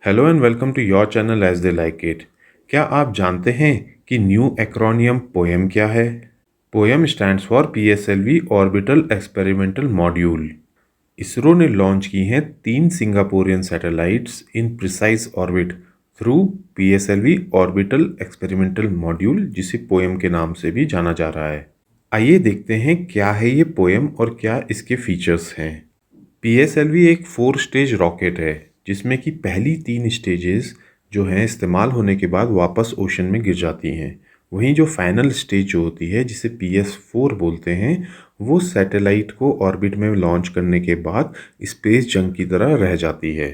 Hello and welcome to your channel as they like it. क्या आप जानते हैं कि न्यू एक्रोनियम पोएम क्या है? POEM stands for PSLV orbital experimental module. ISRO ने लॉन्च की हैं 3 Singaporean satellites in precise orbit through PSLV orbital experimental module, जिसे पोएम के नाम से भी जाना जा रहा है। आइए देखते हैं क्या है ये पोएम और क्या इसके फीचर्स हैं। पीएसएलवी एक 4 स्टेज रॉकेट है जिसमें कि पहली 3 स्टेजेस जो हैं इस्तेमाल होने के बाद वापस ओशन में गिर जाती हैं। वहीं जो फाइनल स्टेज जो होती है जिसे PS4 बोलते हैं, वो सैटेलाइट को ऑर्बिट में लॉन्च करने के बाद स्पेस जंक की तरह रह जाती है।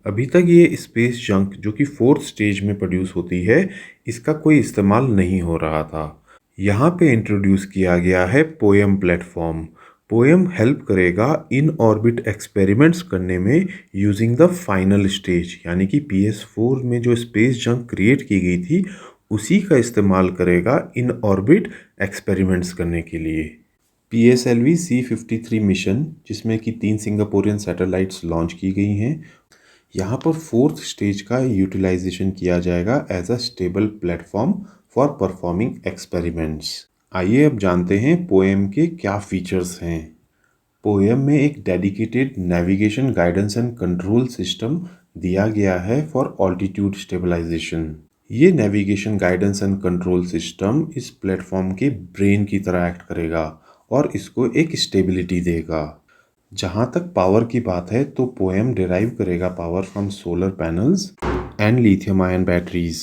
अभी तक ये स्पेस जंक जो कि 4th स्टेज में प्रोड्यूस होती है, इसका कोई इस्तेमाल नहीं हो रहा था। यहाँ पे इंट्रोड्यूस किया गया है पोएम प्लेटफॉर्म। पोएम हेल्प करेगा इन ऑर्बिट एक्सपेरिमेंट्स करने में यूजिंग द फाइनल स्टेज, यानी कि PS4 में जो स्पेस जंक क्रिएट की गई थी उसी का इस्तेमाल करेगा इन ऑर्बिट एक्सपेरिमेंट्स करने के लिए। PSLV C53 मिशन, जिसमें कि 3 सिंगापुरियन सैटेलाइट्स लॉन्च की गई हैं, यहाँ पर 4th स्टेज का यूटिलाइजेशन किया जाएगा as a stable platform for performing experiments. आइए अब जानते हैं पोएम के क्या फीचर्स हैं। पोएम में एक dedicated navigation guidance and control system दिया गया है फॉर ऑल्टीट्यूड स्टेबलाइजेशन। ये navigation guidance and control system इस प्लेटफॉर्म के ब्रेन की तरह एक्ट करेगा और इसको एक स्टेबिलिटी देगा। जहाँ तक पावर की बात है तो पोएम डिराइव करेगा power from solar panels and lithium ion batteries.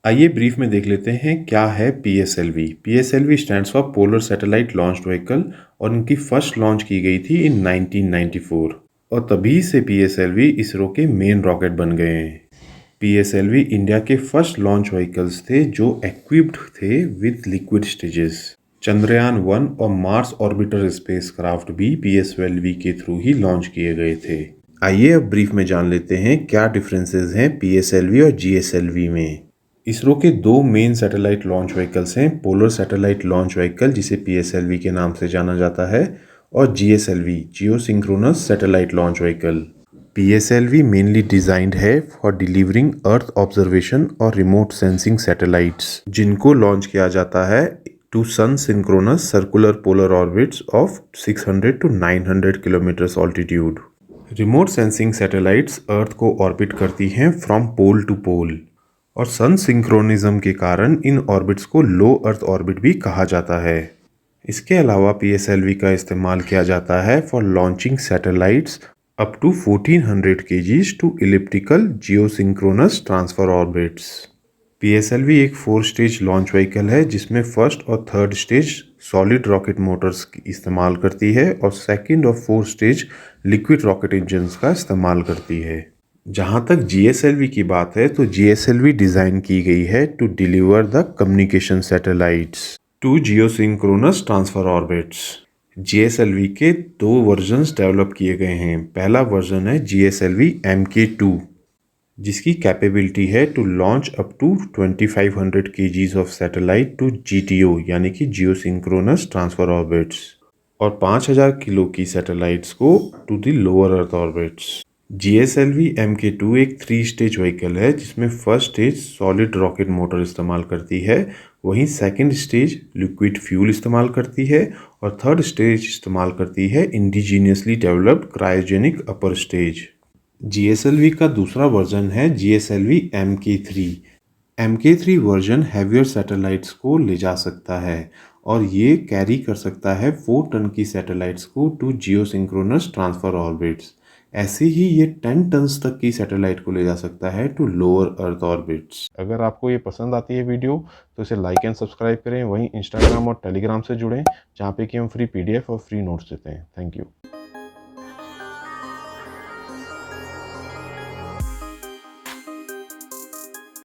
आइए ब्रीफ में देख लेते हैं क्या है PSLV। PSLV stands for polar satellite launched vehicle और इनकी फर्स्ट लॉन्च की गई थी इन 1994 और तभी से PSLV इसरो के मेन रॉकेट बन गए हैं। PSLV इंडिया के फर्स्ट लॉन्च व्हीकल्स थे जो इक्विप्ड थे विद लिक्विड स्टेजेस। चंद्रयान 1 और मार्स ऑर्बिटर स्पेसक्राफ्ट भी PSLV के थ्रू ही लॉन्च किए गए थे। आइए अब ब्रीफ में जान लेते हैं क्या डिफरेंसेस हैं PSLV और GSLV में। इसरो के 2 मेन सैटेलाइट लॉन्च व्हीकल्स हैं, पोलर सैटेलाइट लॉन्च व्हीकल जिसे PSLV के नाम से जाना जाता है और GSLV geosynchronous satellite launch vehicle. PSLV mainly designed है फॉर डिलीवरिंग अर्थ ऑब्जर्वेशन और रिमोट सेंसिंग सैटेलाइट्स, जिनको लॉन्च किया जाता है to sun synchronous circular polar orbits of 600 to 900 kilometres altitude. Remote sensing satellites earth को orbit करती हैं from pole to पोल और सन सिंक्रोनिज्म के कारण इन ऑर्बिट्स को लो अर्थ ऑर्बिट भी कहा जाता है। इसके अलावा PSLV का इस्तेमाल किया जाता है for launching satellites up to 1400 kgs to elliptical geosynchronous transfer orbits. PSLV एक 4 स्टेज लॉन्च व्हीकल है जिसमें फर्स्ट और third stage solid rocket Motors इस्तेमाल करती है और सेकंड और fourth stage liquid rocket engines का इस्तेमाल करती है। जहाँ तक GSLV की बात है तो GSLV डिज़ाइन की गई है to deliver the communication satellites to geosynchronous transfer orbits. GSLV के 2 वर्जन्स डेवलप किए गए हैं। पहला वर्जन है GSLV MK2, जिसकी कैपेबिलिटी है to launch up to 2500 kgs of satellite to GTO, यानी कि जियोसिंक्रोनस ट्रांसफर ऑर्बिट्स, और 5000 किलो की सैटेलाइट्स को to the lower earth orbits. GSLV MK2 एक 3 स्टेज व्हीकल है जिसमें first stage solid rocket motor इस्तेमाल करती है, वहीं सेकंड स्टेज लिक्विड फ्यूल इस्तेमाल करती है और थर्ड स्टेज इस्तेमाल करती है indigenously developed cryogenic upper stage. GSLV का दूसरा वर्जन है GSLV MK3। MK3 version heavier satellites को ले जा सकता है और ये कैरी कर सकता है 4 टन की सैटेलाइट्स को टू जियोसिंक्रोनस ट्रांसफर ऑर्बिट्स। ऐसे ही ये 10 टन्स तक की सैटेलाइट को ले जा सकता है टू लोअर अर्थ ऑर्बिट्स। अगर आपको ये पसंद आती है वीडियो तो इसे लाइक एंड सब्सक्राइब करें। वहीं इंस्टाग्राम और टेलीग्राम से जुड़ें जहाँ पे कि हम फ्री PDF और फ्री नोट्स देते हैं। Thank you.